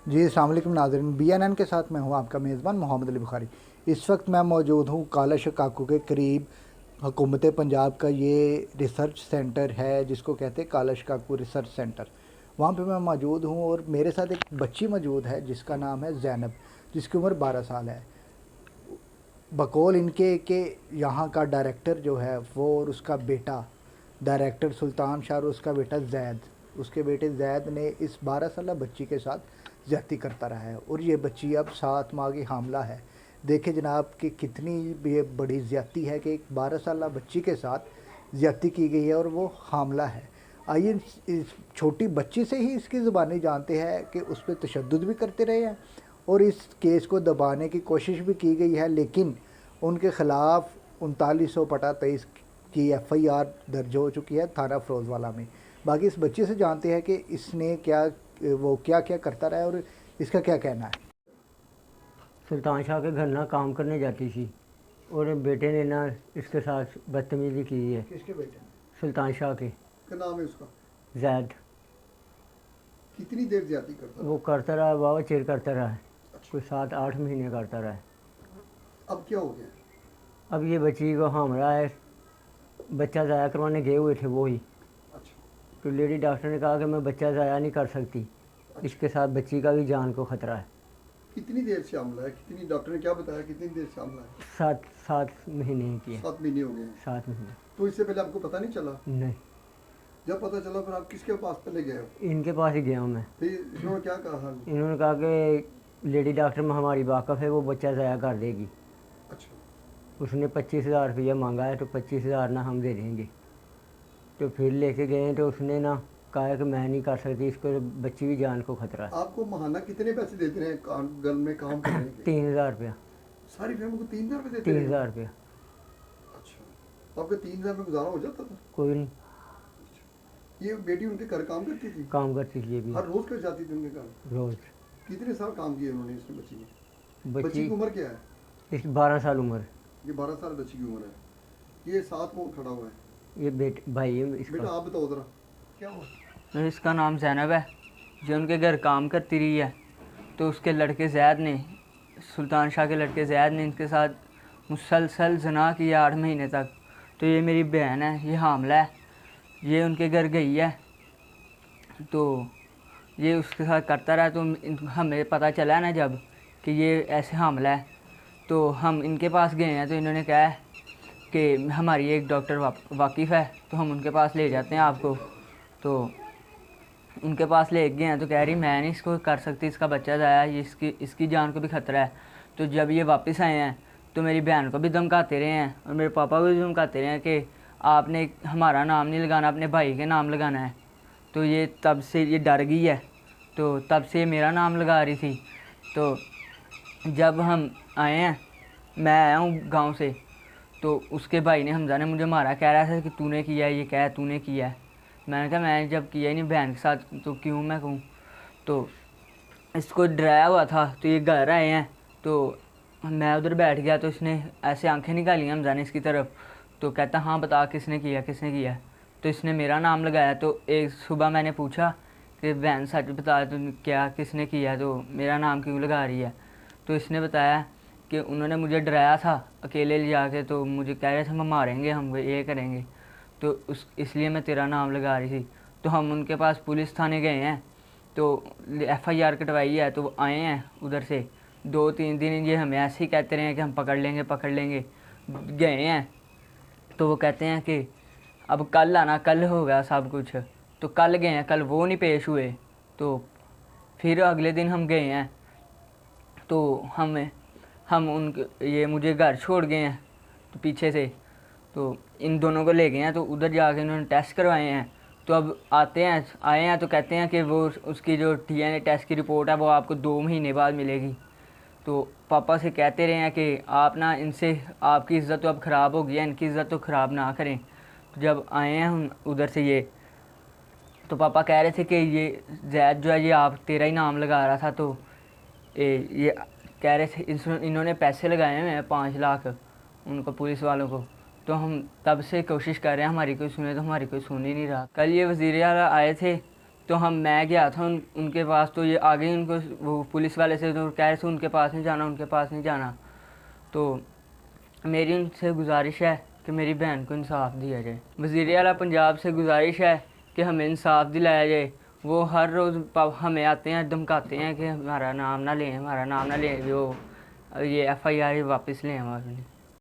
जी अस्सलाम वालेकुम नाज़रीन, BNN के साथ मैं हूं आपका मेज़बान मोहम्मद अली बुखारी। इस वक्त मैं मौजूद हूं काला शकाकू के करीब। हुकूमत पंजाब का ये रिसर्च सेंटर है जिसको कहते हैं काला शकाकू रिसर्च सेंटर। वहां पे मैं मौजूद हूं और मेरे साथ एक बच्ची मौजूद है जिसका नाम है ज़ैनब, जिसकी उम्र 12 साल है। बकौल इनके के यहाँ का डायरेक्टर जो है वो और उसका बेटा, डायरेक्टर सुल्तान शाह और उसका बेटा जैद, उसके बेटे जैद ने इस 12 साल बच्ची के साथ ज़्यादती करता रहा है और ये बच्ची अब 7 माह की हामला है। देखे जनाब कि कितनी ये बड़ी ज़्यादती है कि एक 12 साल बच्ची के साथ ज़्यादती की गई है और वो हामला है। आइए इस छोटी बच्ची से ही इसकी ज़ुबानी जानते हैं कि उस पर तशद्दुद भी करते रहे हैं और इस केस को दबाने की कोशिश भी की गई है, लेकिन उनके ख़िलाफ़ 3923 की FIR दर्ज हो चुकी है थाना फ़रोज़वाला में। बाकी इस बच्चे से जानते हैं कि इसने वो क्या क्या करता रहा है और इसका क्या कहना है। सुल्तान शाह के घर ना काम करने जाती थी और बेटे ने ना इसके साथ बदतमीज़ी की है। किसके बेटे ने? सुल्तान शाह के। क्या नाम है उसका? जैद। कितनी देर ज्यादा करता वो करता रहा, वाह चिर करता रहा है। अच्छा। कोई 7-8 महीने करता रहा है। अब क्या हो गया? अब ये बच्ची को हमला है, बच्चा ज़ाया करवाने गए हुए थे वो ही। अच्छा। तो लेडी डॉक्टर ने कहा कि मैं बच्चा ज़ाया नहीं कर सकती, अच्छा। इसके साथ बच्ची का भी जान को ख़तरा है। कितनी देर से हमला है? कितनी, डॉक्टर ने क्या बताया कितनी देर से हमला है? 7 महीने की है। 7 महीने हो गए हैं। 7 महीने। तो इससे पहले आपको पता नहीं चला? नहीं, जब पता चला फिर आप किसके पास पहले गए हो? इनके पास ही गया हूँ मैं। फिर इन्होंने क्या कहा? इन्होंने कहा कि लेडी डॉक्टर में हमारी वाकफ़ है, वो बच्चा ज़ाया कर देगी। अच्छा। उसने 25,000 रुपया मांगा है, तो 25,000 ना हम दे देंगे। तो फिर लेके गए तो उसने ना कहा कि मैं नहीं कर सकती, इसको बच्ची की जान को खतरा है। आपको महाना कितने पैसे देते हैं घर में काम करने के? 3,000 रुपया। सारी फैमिली को 3,000 रुपये देते हैं? 3,000 रुपया। अच्छा। तो आपका 3,000 में गुजारा हो जाता था? कोई नहीं। ये बेटी उनके घर काम करती थी? काम करती थी ये भी हर रोज कर जाती थी उनके घर? रोज़। कितने साल काम किए उन्होंने इसमें बच्ची ने? बच्ची बच्ची की उम्र क्या है? इस 12 साल उम्र। ये 12 साल बच्ची की उम्र है। ये साथ में खड़ा हुआ है। ये भाई है बेटा इसका। आप बताओ जरा क्या हुआ? इसका नाम ज़ैनब है, जो उनके घर काम करती रही है। तो उसके लड़के ज़ैद ने, सुल्तान शाह के लड़के ज़ैद ने इनके साथ मुसलसल जना किया 8 महीने तक। तो ये मेरी बहन है, ये हामला है, ये उनके घर गई है। तो ये उसके साथ करता रहा। तो हमें पता चला ना जब कि ये ऐसे हामला है, तो हम इनके पास गए हैं। तो इन्होंने कहा है कि हमारी एक डॉक्टर वाकिफ़ है, तो हम उनके पास ले जाते हैं आपको। तो उनके पास ले गए हैं तो कह रही मैं नहीं इसको कर सकती, इसका बच्चा ज़ाया, ये इसकी जान को भी ख़तरा है। तो जब ये वापस आए हैं तो मेरी बहन को भी धमकाते रहे हैं और मेरे पापा को भी धमकाते रहे हैं कि आपने हमारा नाम नहीं लगाना, अपने भाई के नाम लगाना है। तो ये तब से ये डर गई है, तो तब से ये मेरा नाम लगा रही थी। तो जब हम आए हैं, मैं आया हूँ गांव से, तो उसके भाई ने, हमजा ने मुझे मारा, कह रहा था कि तूने किया है, ये कह तूने किया है। मैंने कहा मैं जब किया ही नहीं बहन के साथ तो क्यों मैं कहूँ। तो इसको डराया हुआ था। तो ये घर आए हैं तो मैं उधर बैठ गया, तो इसने ऐसे आंखें निकाली हमजा ने इसकी तरफ। तो कहता हाँ बता किसने किया, किसने किया। तो इसने मेरा नाम लगाया। तो एक सुबह मैंने पूछा कि बहन सच बता, तो क्या किसने किया, तो मेरा नाम क्यों लगा रही है। तो इसने बताया कि उन्होंने मुझे डराया था अकेले ले जाके, तो मुझे कह रहे थे हम मारेंगे, हम ये करेंगे, तो इसलिए मैं तेरा नाम लगा रही थी। तो हम उनके पास पुलिस थाने गए हैं, तो FIR कटवाई है। तो वो आए हैं उधर से, 2-3 दिन ये हमें ऐसे ही कहते रहे हैं कि हम पकड़ लेंगे पकड़ लेंगे। गए हैं तो वो कहते हैं कि अब कल आना, कल होगा सब कुछ। तो कल गए हैं, कल वो नहीं पेश हुए। तो फिर अगले दिन हम गए हैं, तो हम उनके ये मुझे घर छोड़ गए हैं तो पीछे से। तो इन दोनों को ले गए हैं, तो उधर जाके इन्होंने टेस्ट करवाए हैं। तो अब आए हैं तो कहते हैं कि वो उसकी जो DNA टेस्ट की रिपोर्ट है वो आपको 2 महीने बाद मिलेगी। तो पापा से कहते रहे हैं कि आप ना इनसे, आपकी इज़्ज़त तो अब ख़राब हो गई है, इनकी इज़्ज़त तो ख़राब ना करें। तो जब आए हैं हम उधर से ये, तो पापा कह रहे थे कि ये जैद जो है ये आप तेरा ही नाम लगा रहा था। तो ये कह रहे थे इन्होंने पैसे लगाए हुए हैं 5 लाख उनको, पुलिस वालों को। तो हम तब से कोशिश कर रहे हैं हमारी कोई सुने, तो हमारी कोई सुन ही नहीं रहा। कल ये वज़ीर आला आए थे, तो मैं गया था उनके पास, तो ये आगे उनको वो पुलिस वाले से तो कह रहे थे उनके पास नहीं जाना, उनके पास नहीं जाना। तो मेरी उनसे गुजारिश है कि मेरी बहन को इंसाफ दिया जाए। वज़ीर आला पंजाब से गुजारिश है कि हमें इंसाफ दिलाया जाए। वो हर रोज़ हमें आते हैं, धमकाते हैं कि हमारा नाम ना लें, हमारा नाम ना लें, जो ये FIR वापस लें हमारे।